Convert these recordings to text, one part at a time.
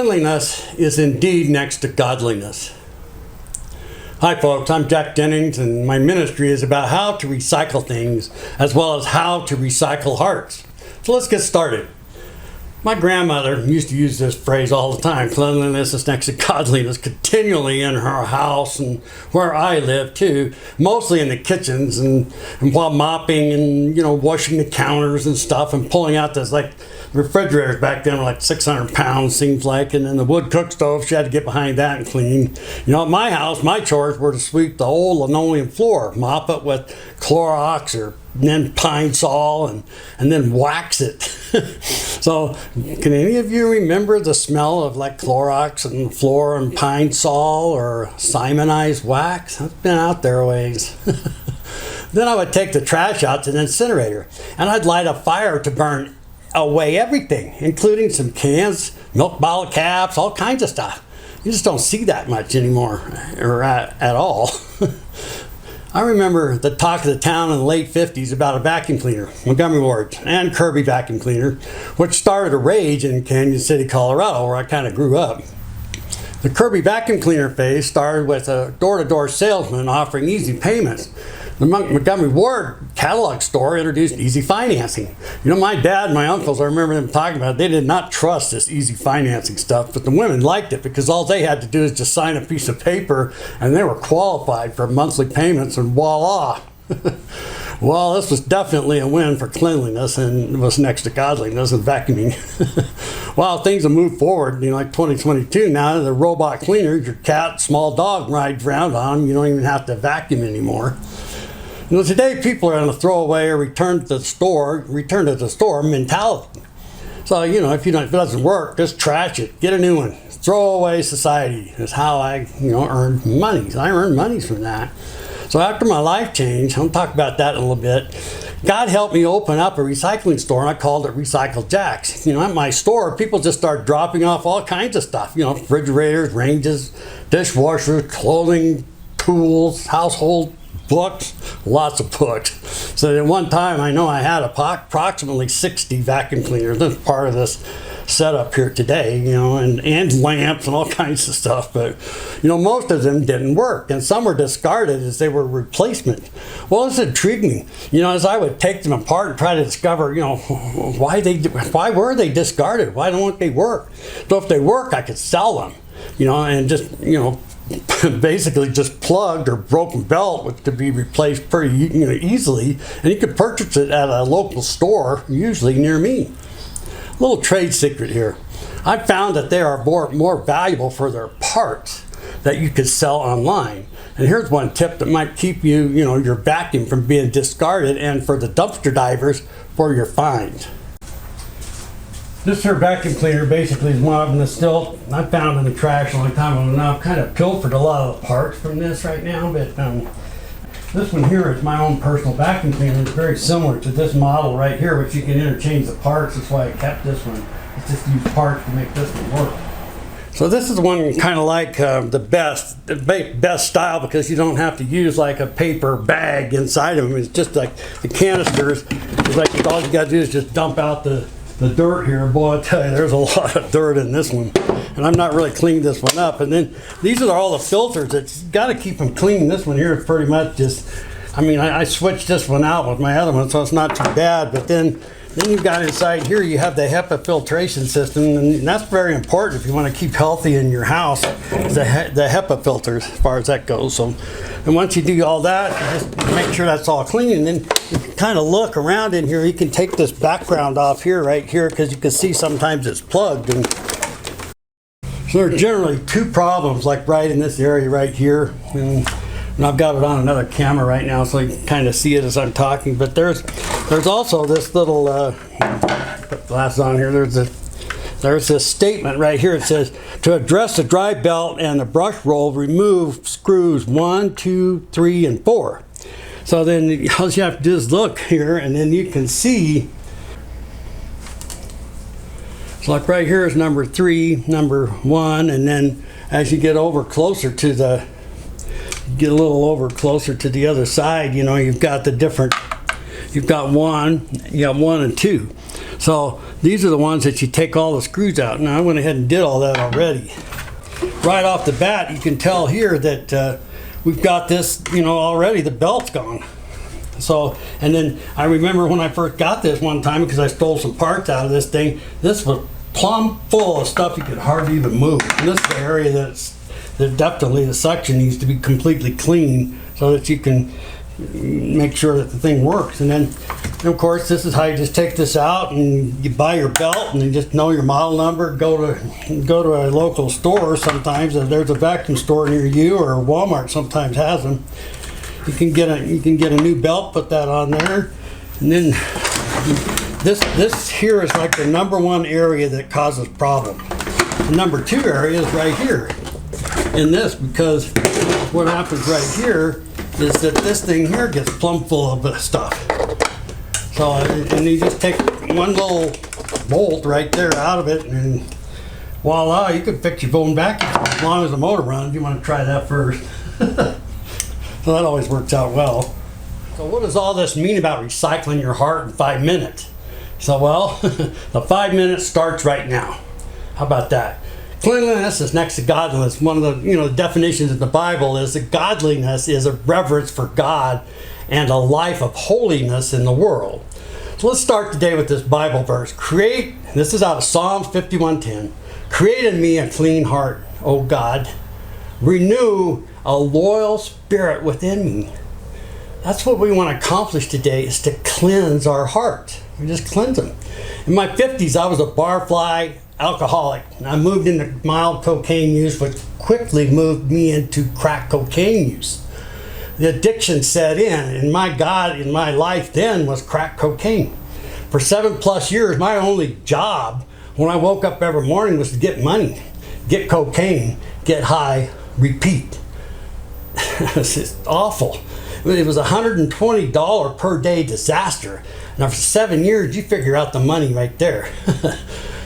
Cleanliness is indeed next to godliness. Hi folks, I'm Jack Jennings, and my ministry is about how to recycle things as well as how to recycle hearts. So let's get started. My grandmother used to use this phrase all the time, cleanliness is next to godliness, continually in her house and where I live too, mostly in the kitchens and while mopping and washing the counters and stuff and pulling out this refrigerators back then were like 600 pounds seems like, and then the wood cook stove, she had to get behind that and clean. At my house, my chores were to sweep the old linoleum floor, mop it with Clorox or then pine sol and then wax it. So can any of you remember the smell of like Clorox and the floor and pine sol or Simonized wax? It's been out there a ways. Then I would take the trash out to the incinerator and I'd light a fire to burn away everything, including some cans, milk bottle caps, all kinds of stuff. You just don't see that much anymore, or at all. I remember the talk of the town in the late 50s about a vacuum cleaner, Montgomery Ward and Kirby vacuum cleaner, which started a rage in Canyon City, Colorado, where I kind of grew up. The Kirby vacuum cleaner phase started with a door-to-door salesman offering easy payments. The Montgomery Ward catalog store introduced easy financing. My dad and my uncles, I remember them talking about it, they did not trust this easy financing stuff, but the women liked it because all they had to do is just sign a piece of paper and they were qualified for monthly payments, and voila. Well, this was definitely a win for cleanliness and was next to godliness and vacuuming. Well, things have moved forward, like 2022 now, the robot cleaners, your cat, small dog rides around on, you don't even have to vacuum anymore. Today people are on a throwaway or return to the store mentality. So, if it doesn't work, just trash it, get a new one. Throwaway society is how I, earned money. I earned money from that. So after my life change, I'll talk about that in a little bit. God helped me open up a recycling store, and I called it Recycle Jacks. At my store, people just start dropping off all kinds of stuff. Refrigerators, ranges, dishwashers, clothing, tools, household books, lots of books. So at one time, I know I had approximately 60 vacuum cleaners. That's part of this setup here today, and lamps and all kinds of stuff. But, most of them didn't work, and some were discarded as they were replacement. Well, this intrigued me, as I would take them apart and try to discover, why were they discarded? Why don't they work? So if they work, I could sell them, and just, basically just plugged or broken belt, which could be replaced pretty easily, and you could purchase it at a local store, usually near me. A little trade secret here. I found that they are more valuable for their parts that you could sell online. And here's one tip that might keep your vacuum from being discarded, and for the dumpster divers for your find. This here vacuum cleaner basically is one of them that's still, I found in the trash a long time ago. Now I've kind of pilfered a lot of the parts from this right now, but this one here is my own personal vacuum cleaner. It's very similar to this model right here, which you can interchange the parts. That's why I kept this one. It's just use parts to make this one work. So this is one kind of like the best style, because you don't have to use like a paper bag inside of them. It's just like the canisters. It's like all you got to do is just dump out the dirt here. Boy, I tell you, there's a lot of dirt in this one, and I'm not really cleaning this one up. And then these are all the filters that you got to keep them clean. This one here is pretty much just, I switched this one out with my other one, so it's not too bad. But then you've got inside here, you have the HEPA filtration system, and that's very important if you want to keep healthy in your house, the HEPA filters, as far as that goes. So, and once you do all that, just make sure that's all clean, and then you can kind of look around in here. You can take this background off here, right here, because you can see sometimes it's plugged. And so there are generally two problems, like right in this area right here. And I've got it on another camera right now, so you can kind of see it as I'm talking. But there's also this little put glasses on here. There's this statement right here. It says, to address the dry belt and the brush roll, remove screws 1, 2, 3, and 4. So then all you have to do is look here, and then you can see. So like right here is number 3, number 1, and then as you get over closer to get a little over closer to the other side, you've got the different you've got one, you got 1 and 2. So these are the ones that you take all the screws out. Now I went ahead and did all that already. Right off the bat, you can tell here that we've got this, already the belt's gone. So, and then I remember when I first got this one time, because I stole some parts out of this thing, this was plumb full of stuff you could hardly even move. And this is the area that definitely the suction needs to be completely clean so that you can make sure that the thing works. And then, of course, this is how you just take this out and you buy your belt and you just know your model number. Go to a local store. Sometimes if there's a vacuum store near you, or Walmart sometimes has them. You can get a new belt, put that on there, and then this here is like the number 1 area that causes problem. The number 2 area is right here in this, because what happens right here is that this thing here gets plumb full of stuff. So, and you just take one little bolt right there out of it, and voila, you can fix your phone vacuum as long as the motor runs. You want to try that first. So that always works out well. So what does all this mean about recycling your heart in 5 minutes? So, well, the 5 minutes starts right now. How about that? Cleanliness is next to godliness. One of the definitions in the Bible is that godliness is a reverence for God and a life of holiness in the world. So let's start today with this Bible verse. This is out of Psalms 51:10. Create in me a clean heart, O God. Renew a loyal spirit within me. That's what we want to accomplish today, is to cleanse our heart. We just cleanse them. In my 50s, I was a barfly alcoholic. I moved into mild cocaine use, which quickly moved me into crack cocaine use. The addiction set in, and my God in my life then was crack cocaine. For 7+ years, my only job when I woke up every morning was to get money, get cocaine, get high, repeat. It's just awful. It was a $120 per day disaster. Now for 7 years, you figure out the money right there.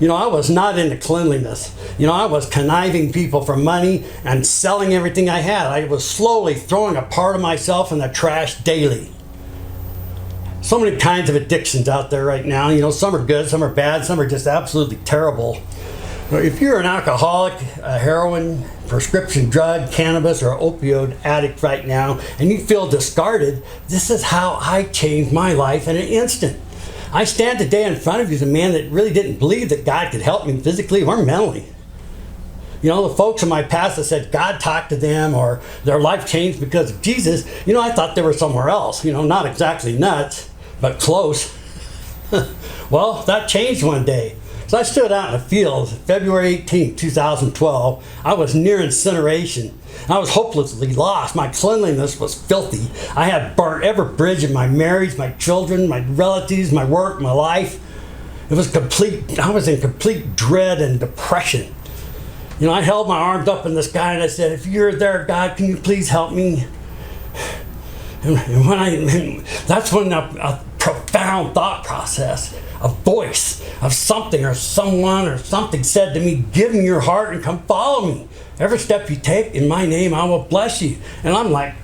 I was not into cleanliness. I was conniving people for money and selling everything I had. I was slowly throwing a part of myself in the trash daily. So many kinds of addictions out there right now. Some are good, some are bad, some are just absolutely terrible. If you're an alcoholic, a heroin, prescription drug, cannabis, or opioid addict right now, and you feel discarded, this is how I changed my life in an instant. I stand today in front of you as a man that really didn't believe that God could help me physically or mentally. The folks in my past that said God talked to them or their life changed because of Jesus, I thought they were somewhere else. Not exactly nuts, but close. Well, that changed one day. So I stood out in the field February 18, 2012. I was near incineration. I was hopelessly lost. My cleanliness was filthy. I had burnt every bridge in my marriage, my children, my relatives, my work, my life. It was complete. I was in complete dread and depression. I held my arms up in the sky and I said, if you're there, God, can you please help me? And that's when a profound thought process, a voice of something or someone or something said to me, give me your heart and come follow me. Every step you take in my name, I will bless you. And I'm like,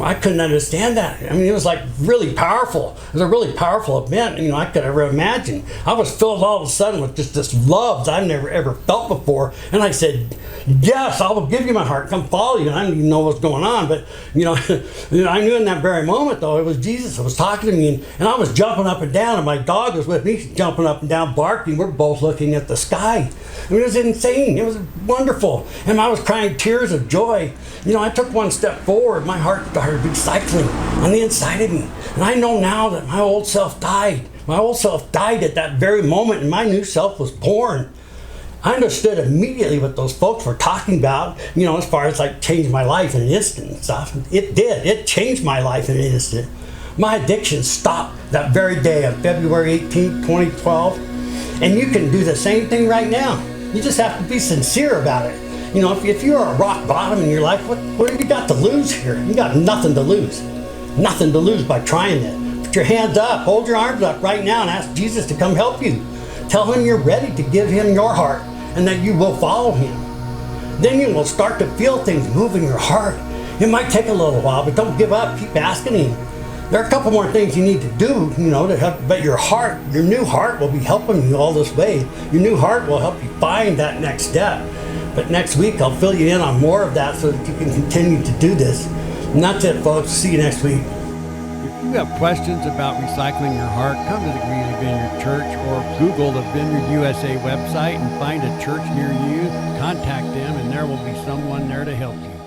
I couldn't understand that. It was like really powerful. It was a really powerful event, I could ever imagine. I was filled all of a sudden with just this love that I've never ever felt before. And I said, yes, I will give you my heart. Come follow you. And I didn't even know what was going on. But, I knew in that very moment, though, it was Jesus that was talking to me. And I was jumping up and down. And my dog was with me, jumping up and down, barking. We're both looking at the sky. It was insane. It was wonderful. And I was crying tears of joy. I took one step forward. My heart started recycling on the inside of me. And I know now that my old self died. My old self died at that very moment, and my new self was born. I understood immediately what those folks were talking about, as far as like changed my life in an instant and stuff. It did. It changed my life in an instant. My addiction stopped that very day on February 18, 2012. And you can do the same thing right now. You just have to be sincere about it. If you're at rock bottom in your life, what have you got to lose here? You got nothing to lose. Nothing to lose by trying it. Put your hands up, hold your arms up right now and ask Jesus to come help you. Tell him you're ready to give him your heart and that you will follow him. Then you will start to feel things move in your heart. It might take a little while, but don't give up. Keep asking him. There are a couple more things you need to do, to help, but your new heart will be helping you all this way. Your new heart will help you find that next step. But next week, I'll fill you in on more of that so that you can continue to do this. And that's it, folks. See you next week. If you have questions about recycling your heart, come to the Greeley Vineyard Church or Google the Vineyard USA website and find a church near you. Contact them, and there will be someone there to help you.